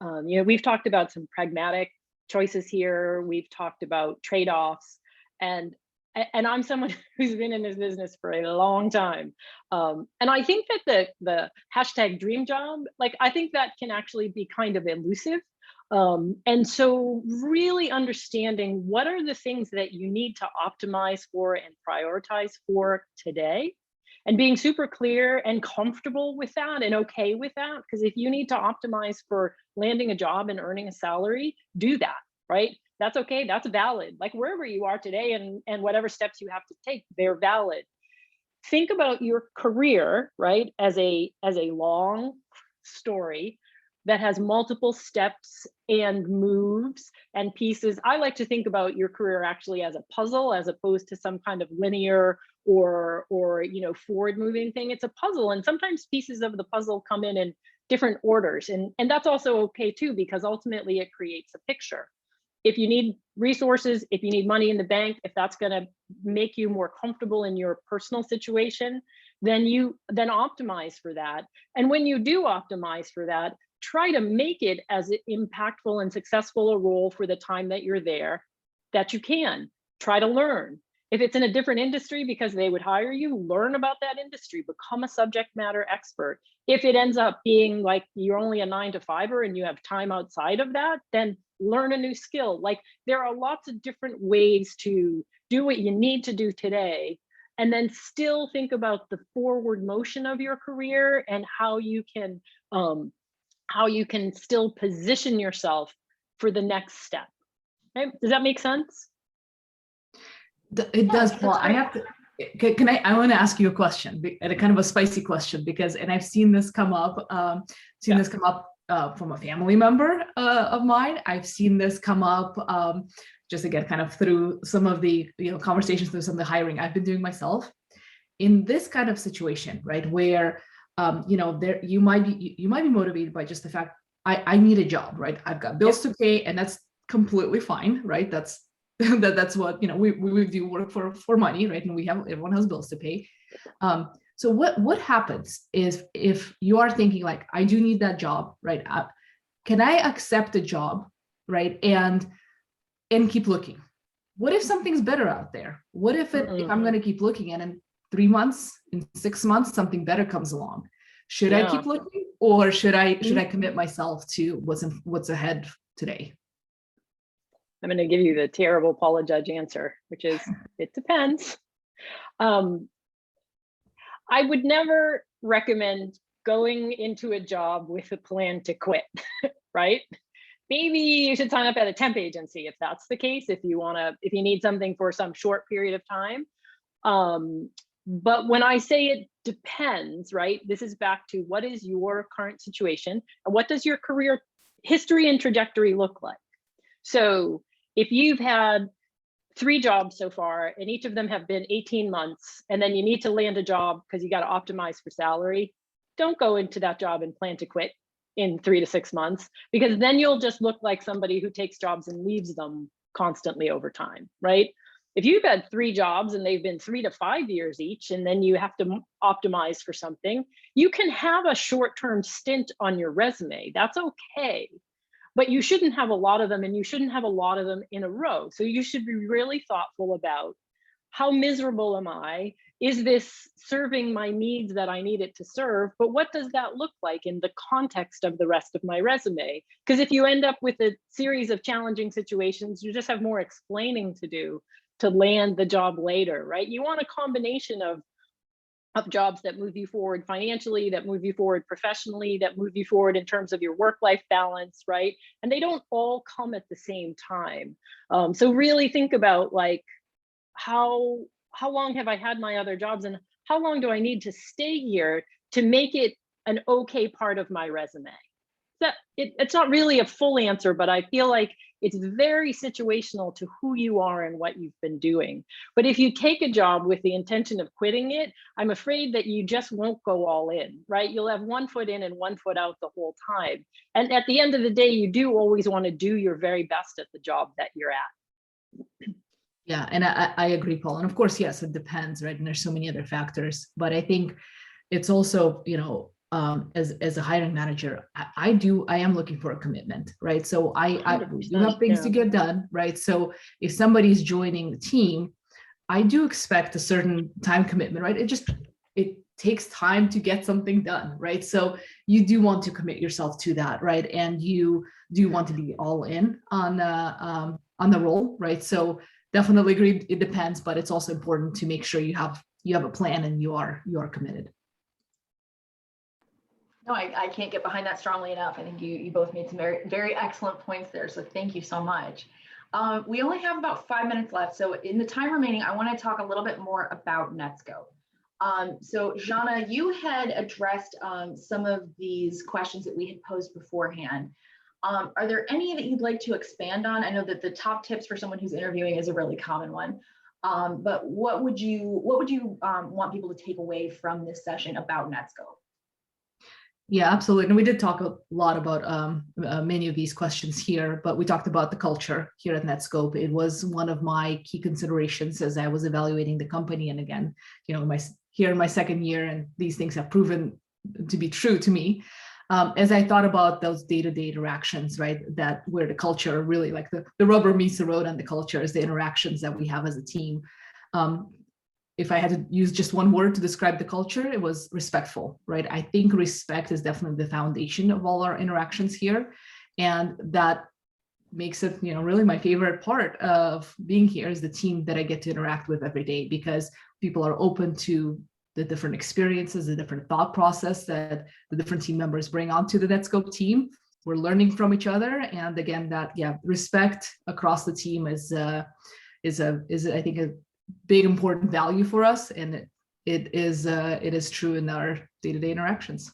we've talked about some pragmatic choices here. We've talked about trade-offs, and I'm someone who's been in this business for a long time, and I think that the hashtag dream job, like I think that can actually be kind of elusive. And so really understanding what are the things that you need to optimize for and prioritize for today, and being super clear and comfortable with that and okay with that. Because if you need to optimize for landing a job and earning a salary, do that, right? That's okay, that's valid. Like wherever you are today and whatever steps you have to take, they're valid. Think about your career, right, as a long story that has multiple steps and moves and pieces. I like to think about your career actually as a puzzle, as opposed to some kind of linear or forward moving thing. It's a puzzle, and sometimes pieces of the puzzle come in different orders, and that's also okay too, because ultimately it creates a picture. If you need resources, if you need money in the bank, if that's going to make you more comfortable in your personal situation, then optimize for that. And when you do optimize for that, try to make it as impactful and successful a role for the time that you're there that you can. Try to learn. If it's in a different industry because they would hire you, learn about that industry, become a subject matter expert. If it ends up being like you're only a 9-to-5er and you have time outside of that, then learn a new skill. Like there are lots of different ways to do what you need to do today, and then still think about the forward motion of your career and how you can still position yourself for the next step. Okay? Does that make sense? It does, Paul. I have to. I want to ask you a question, and a kind of a spicy question, because, and I've seen this come up. This come up from a family member of mine. I've seen this come up just again, kind of through some of the conversations, through some of the hiring I've been doing myself. In this kind of situation, right, where there you might be motivated by just the fact I need a job, right? I've got bills to pay, and that's completely fine, right? That's what we do, work for money, right? And everyone has bills to pay. So what happens is if you are thinking like, I do need that job, right? Can I accept a job, right? And keep looking. What if something's better out there? What if if I'm going to keep looking, and in 3 months, in 6 months, something better comes along? Should I keep looking, or should I commit myself to what's ahead today? I'm going to give you the terrible Paula Judge answer, which is it depends. I would never recommend going into a job with a plan to quit, right? Maybe you should sign up at a temp agency if that's the case, if you need something for some short period of time. But when I say it depends, right, this is back to what is your current situation and what does your career history and trajectory look like? So if you've had 3 jobs so far and each of them have been 18 months, and then you need to land a job because you got to optimize for salary, don't go into that job and plan to quit in 3 to 6 months, because then you'll just look like somebody who takes jobs and leaves them constantly over time, right? If you've had 3 jobs and they've been 3 to 5 years each, and then you have to optimize for something, you can have a short-term stint on your resume. That's okay. But you shouldn't have a lot of them, and you shouldn't have a lot of them in a row. So you should be really thoughtful about, how miserable am I? Is this serving my needs that I need it to serve? But what does that look like in the context of the rest of my resume? Because if you end up with a series of challenging situations, you just have more explaining to do to land the job later, right? You want a combination of jobs that move you forward financially, that move you forward professionally, that move you forward in terms of your work-life balance, right? And they don't all come at the same time. So really think about like, how long have I had my other jobs, and how long do I need to stay here to make it an okay part of my resume? It's not really a full answer, but I feel like It's very situational to who you are and what you've been doing. But if you take a job with the intention of quitting it, I'm afraid that you just won't go all in, right? You'll have one foot in and one foot out the whole time. And at the end of the day, you do always want to do your very best at the job that you're at. Yeah, and I agree, Paul. And of course, yes, it depends, right? And there's so many other factors. But I think it's also, as a hiring manager, I am looking for a commitment, right? So I do have things to get done, right? So if somebody's joining the team, I do expect a certain time commitment, right? It takes time to get something done, right? So you do want to commit yourself to that, right? And you do want to be all in on the role, right? So definitely agree. It depends, but it's also important to make sure you have a plan and you are committed. No, I can't get behind that strongly enough. I think you both made some very, very excellent points there. So thank you so much. We only have about 5 minutes left. So in the time remaining, I want to talk a little bit more about Netskope. So Jana, you had addressed some of these questions that we had posed beforehand. Are there any that you'd like to expand on? I know that the top tips for someone who's interviewing is a really common one. But what would you want people to take away from this session about Netskope? Yeah, absolutely. And we did talk a lot about many of these questions here, but we talked about the culture here at Netskope. It was one of my key considerations as I was evaluating the company. And again, here in my second year, and these things have proven to be true to me. As I thought about those day-to-day interactions, right, that where the culture really, like the rubber meets the road, and the culture is the interactions that we have as a team. If I had to use just one word to describe the culture, it was respectful, right? I think respect is definitely the foundation of all our interactions here. And that makes it, really my favorite part of being here is the team that I get to interact with every day, because people are open to the different experiences, the different thought process that the different team members bring onto the Netskope team. We're learning from each other. And again, respect across the team is I think, a big important value for us, and it is true in our day-to-day interactions.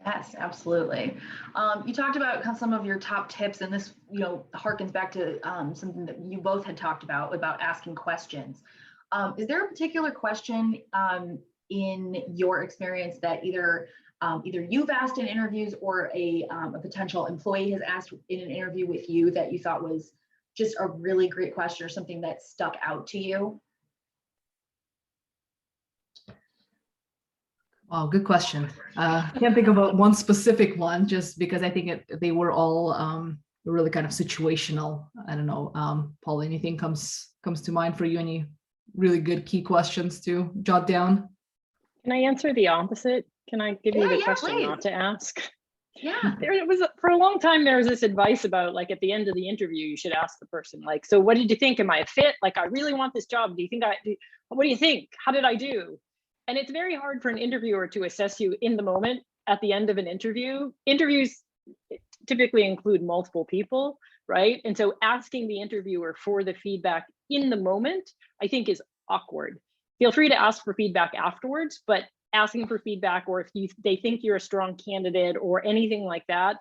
Yes, absolutely. You talked about some of your top tips, and this harkens back to something that you both had talked about asking questions. Is there a particular question in your experience that either you've asked in interviews or a potential employee has asked in an interview with you that you thought was just a really great question, or something that stuck out to you? Oh, good question. Can't think about one specific one, just because I think they were all really kind of situational. I don't know, Paul, anything comes to mind for you? Any really good key questions to jot down? Can I answer the opposite? Can I give you the question please. not to ask? Yeah. It was for a long time, there was this advice about, like, at the end of the interview, you should ask the person, like, so what did you think? Am I a fit? Like, I really want this job. What do you think? How did I do? And it's very hard for an interviewer to assess you in the moment at the end of an interview. Interviews typically include multiple people, right? And so asking the interviewer for the feedback in the moment, I think, is awkward. Feel free to ask for feedback afterwards, but asking for feedback, or if they think you're a strong candidate or anything like that,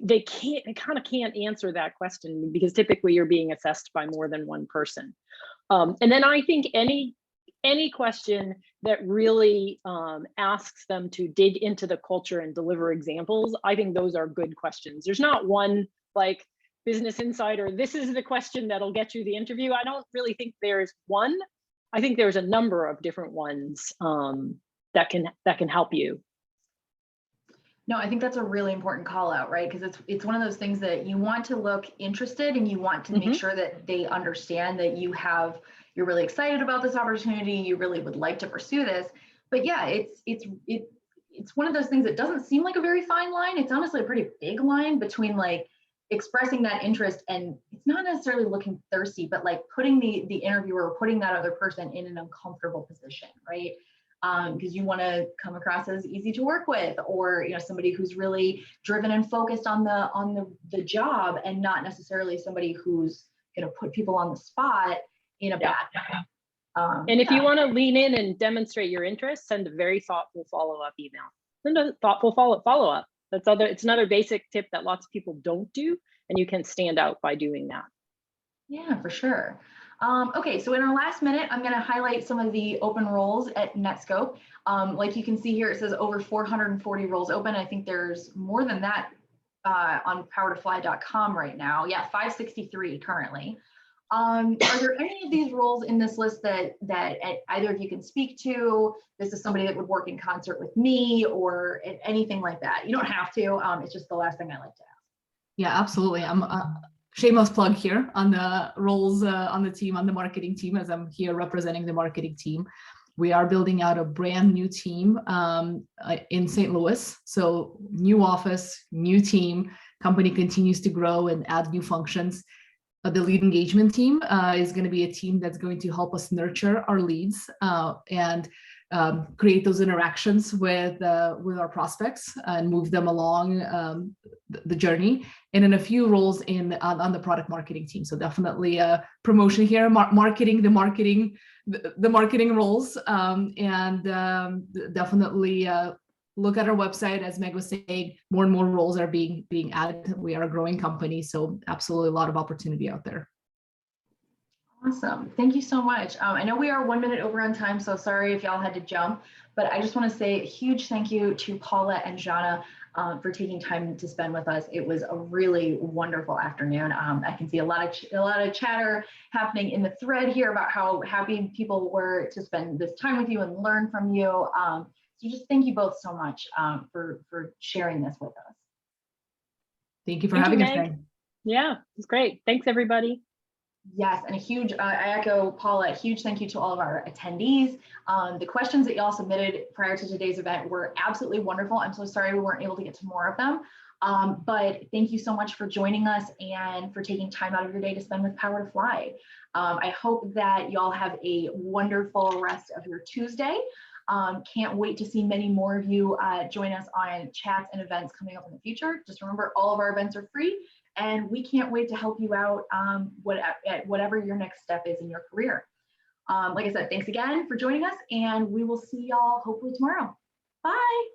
they kind of can't answer that question, because typically you're being assessed by more than one person. And then I think any question that really asks them to dig into the culture and deliver examples, I think those are good questions. There's not one, like, Business Insider, this is the question that'll get you the interview. I don't really think there's one. I think there's a number of different ones that can help you. No, I think that's a really important call out, right? Because it's one of those things that you want to look interested, and you want to make sure that they understand that you're really excited about this opportunity, you really would like to pursue this. But yeah, it's one of those things that doesn't seem like a very fine line. It's honestly a pretty big line between, like, expressing that interest, and it's not necessarily looking thirsty, but like putting the interviewer, putting that other person in an uncomfortable position, right? Because you want to come across as easy to work with, or somebody who's really driven and focused on the job, and not necessarily somebody who's going to put people on the spot in a bad way. And if you want to lean in and demonstrate your interest, send a very thoughtful follow-up email. Send a thoughtful follow-up. It's another basic tip that lots of people don't do. and you can stand out by doing that. Yeah, for sure. Okay, so in our last minute, I'm going to highlight some of the open roles at Netscope. Like you can see here, it says over 440 roles open. I think there's more than that on powertofly.com right now. Yeah, 563 currently. Are there any of these roles in this list that either of you can speak to? This is somebody that would work in concert with me or anything like that. You don't have to. It's just the last thing I like to ask. Yeah, absolutely. I'm shameless plug here on the roles on the team, on the marketing team, as I'm here representing the marketing team. We are building out a brand new team in St. Louis. So new office, new team, company continues to grow and add new functions. The lead engagement team is going to be a team that's going to help us nurture our leads and create those interactions with our prospects and move them along the journey. And in a few roles on the product marketing team. So definitely a promotion here, marketing the marketing roles, and definitely look at our website. As Meg was saying, more and more roles are being added. We are a growing company, so absolutely a lot of opportunity out there. Awesome. Thank you so much. I know we are 1 minute over on time, so sorry if y'all had to jump, but I just want to say a huge thank you to Paula and Jana for taking time to spend with us. It was a really wonderful afternoon. I can see a lot of chatter happening in the thread here about how happy people were to spend this time with you and learn from you. So just thank you both so much for sharing this with us. Thank you for having us, Meg. Yeah, it's great. Thanks, everybody. Yes, and a huge, I echo Paula, a huge thank you to all of our attendees. The questions that y'all submitted prior to today's event were absolutely wonderful. I'm so sorry we weren't able to get to more of them, but thank you so much for joining us and for taking time out of your day to spend with Power to Fly. I hope that y'all have a wonderful rest of your Tuesday. Can't wait to see many more of you join us on chats and events coming up in the future. Just remember, all of our events are free, and we can't wait to help you out at whatever your next step is in your career. Like I said, thanks again for joining us, and we will see y'all hopefully tomorrow. Bye.